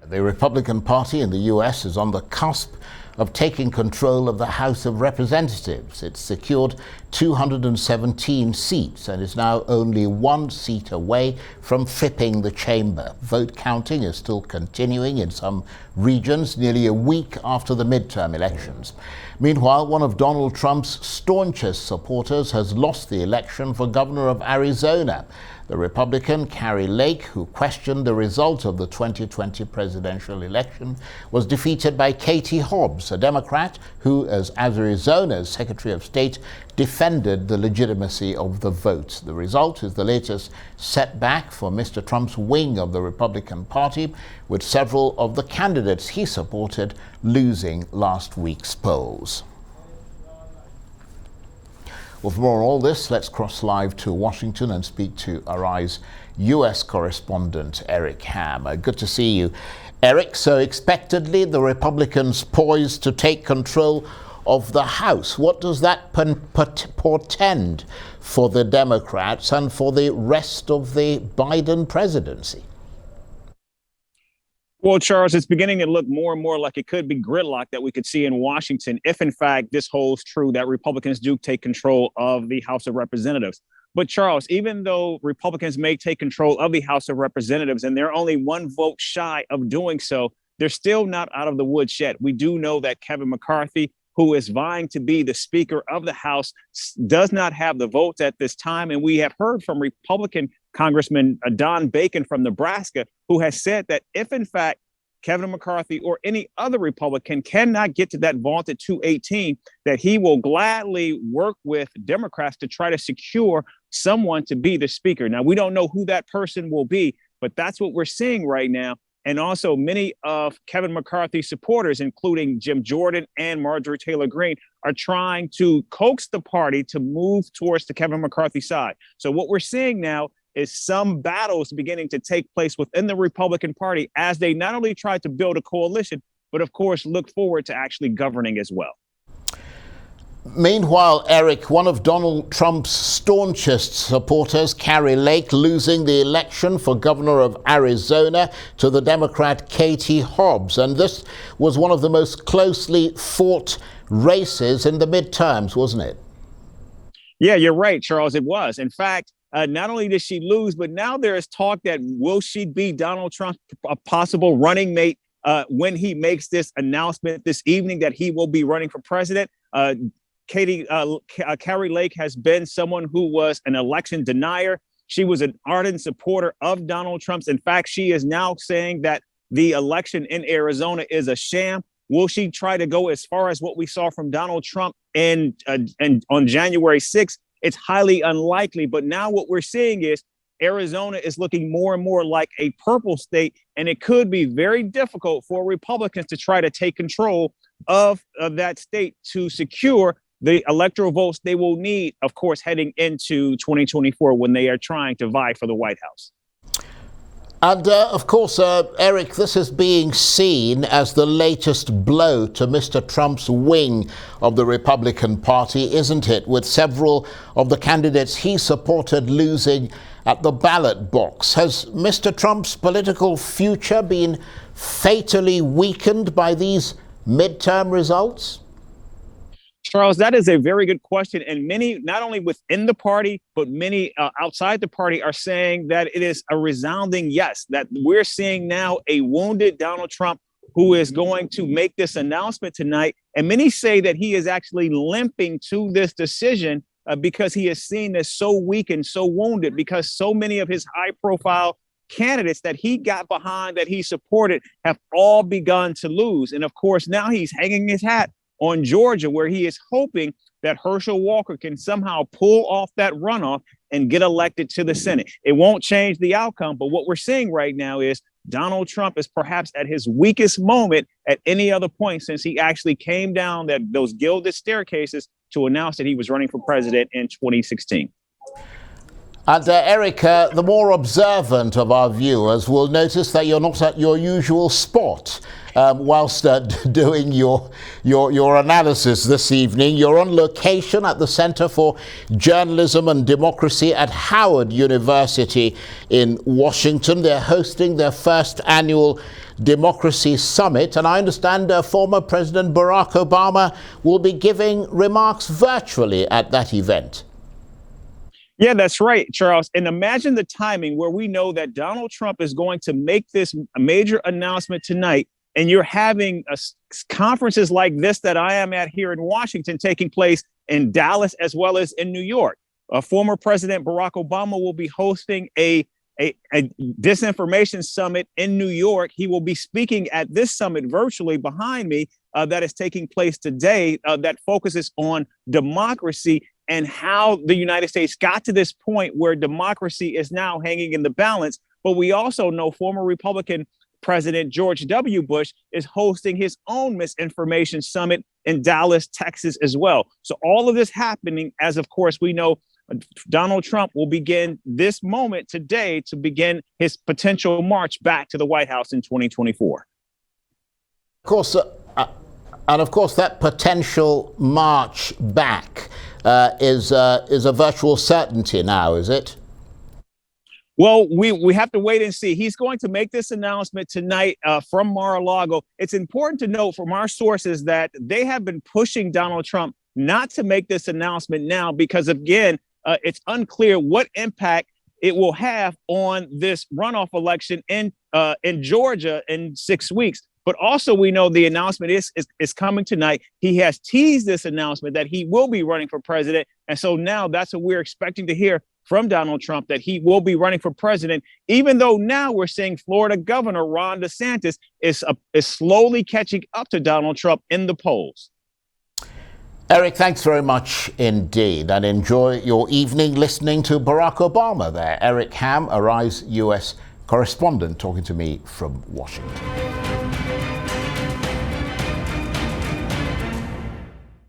The Republican Party in the U.S. is on the cusp of taking control of the House of Representatives. It's secured 217 seats and is now only one seat away from flipping the chamber. Vote counting is still continuing in some regions nearly a week after the midterm elections. Meanwhile, one of Donald Trump's staunchest supporters has lost the election for governor of Arizona. The Republican Kari Lake, who questioned the result of the 2020 presidential election, was defeated by Katie Hobbs, a Democrat who, as Arizona's Secretary of State, defended the legitimacy of the vote. The result is the latest setback for Mr. Trump's wing of the Republican Party, with several of the candidates he supported losing last week's polls. Well, for more on all this, let's cross live to Washington and speak to Arise U.S. correspondent Eric Ham. Good to see you, Eric. So expectedly, the Republicans poised to take control of the House. What does that portend for the Democrats and for the rest of the Biden presidency? Well, Charles, it's beginning to look more and more like it could be gridlock that we could see in Washington if, in fact, this holds true that Republicans do take control of the House of Representatives. But, Charles, even though Republicans may take control of the House of Representatives and they're only one vote shy of doing so, they're still not out of the woods yet. We do know that Kevin McCarthy, who is vying to be the Speaker of the House, does not have the votes at this time. And we have heard from Republican Congressman Don Bacon from Nebraska, who has said that if, in fact, Kevin McCarthy or any other Republican cannot get to that vaunted 218, that he will gladly work with Democrats to try to secure someone to be the Speaker. Now, we don't know who that person will be, but that's what we're seeing right now. And also many of Kevin McCarthy's supporters, including Jim Jordan and Marjorie Taylor Greene, are trying to coax the party to move towards the Kevin McCarthy side. So what we're seeing now is some battles beginning to take place within the Republican Party as they not only try to build a coalition, but of course, look forward to actually governing as well. Meanwhile, Eric, one of Donald Trump's staunchest supporters, Kari Lake, losing the election for governor of Arizona to the Democrat Katie Hobbs. And this was one of the most closely fought races in the midterms, wasn't it? Yeah, you're right, Charles. It was. In fact, not only did she lose, but now there is talk that will she be Donald Trump's possible running mate when he makes this announcement this evening that he will be running for president. Kari Lake has been someone who was an election denier. She was an ardent supporter of Donald Trump's. In fact, she is now saying that the election in Arizona is a sham. Will she try to go as far as what we saw from Donald Trump and on January 6th? It's highly unlikely. But now what we're seeing is Arizona is looking more and more like a purple state, and it could be very difficult for Republicans to try to take control of that state to secure the electoral votes they will need, of course, heading into 2024 when they are trying to vie for the White House. And of course, Eric, this is being seen as the latest blow to Mr. Trump's wing of the Republican Party, isn't it? With several of the candidates he supported losing at the ballot box. Has Mr. Trump's political future been fatally weakened by these midterm results? Charles, that is a very good question. And many, not only within the party, but many outside the party are saying that it is a resounding yes, that we're seeing now a wounded Donald Trump who is going to make this announcement tonight. And many say that he is actually limping to this decision because he is seen as so weak and so wounded, because so many of his high profile candidates that he got behind, that he supported, have all begun to lose. And of course, now he's hanging his hat on Georgia, where he is hoping that Herschel Walker can somehow pull off that runoff and get elected to the Senate. It won't change the outcome, but what we're seeing right now is Donald Trump is perhaps at his weakest moment at any other point since he actually came down those gilded staircases to announce that he was running for president in 2016. And Eric, the more observant of our viewers will notice that you're not at your usual spot whilst doing your analysis this evening. You're on location at the Center for Journalism and Democracy at Howard University in Washington. They're hosting their first annual Democracy Summit, and I understand former President Barack Obama will be giving remarks virtually at that event. Yeah, that's right, Charles. And imagine the timing where we know that Donald Trump is going to make this major announcement tonight, and you're having conferences like this that I am at here in Washington taking place in Dallas as well as in New York. Former President Barack Obama will be hosting a disinformation summit in New York. He will be speaking at this summit virtually behind me that is taking place today that focuses on democracy and how the United States got to this point where democracy is now hanging in the balance. But we also know former Republican President George W. Bush is hosting his own misinformation summit in Dallas, Texas as well. So all of this happening as, of course, we know Donald Trump will begin this moment today to begin his potential march back to the White House in 2024. Of course, and of course, that potential march back is a virtual certainty now, is it? Well, we have to wait and see. He's going to make this announcement tonight from Mar-a-Lago. It's important to note from our sources that they have been pushing Donald Trump not to make this announcement now because, again, it's unclear what impact it will have on this runoff election in Georgia in 6 weeks. But also, we know the announcement is coming tonight. He has teased this announcement that he will be running for president. And so now that's what we're expecting to hear from Donald Trump, that he will be running for president, even though now we're seeing Florida Governor Ron DeSantis is slowly catching up to Donald Trump in the polls. Eric, thanks very much indeed, and enjoy your evening listening to Barack Obama there. Eric Ham, Arise US correspondent, talking to me from Washington.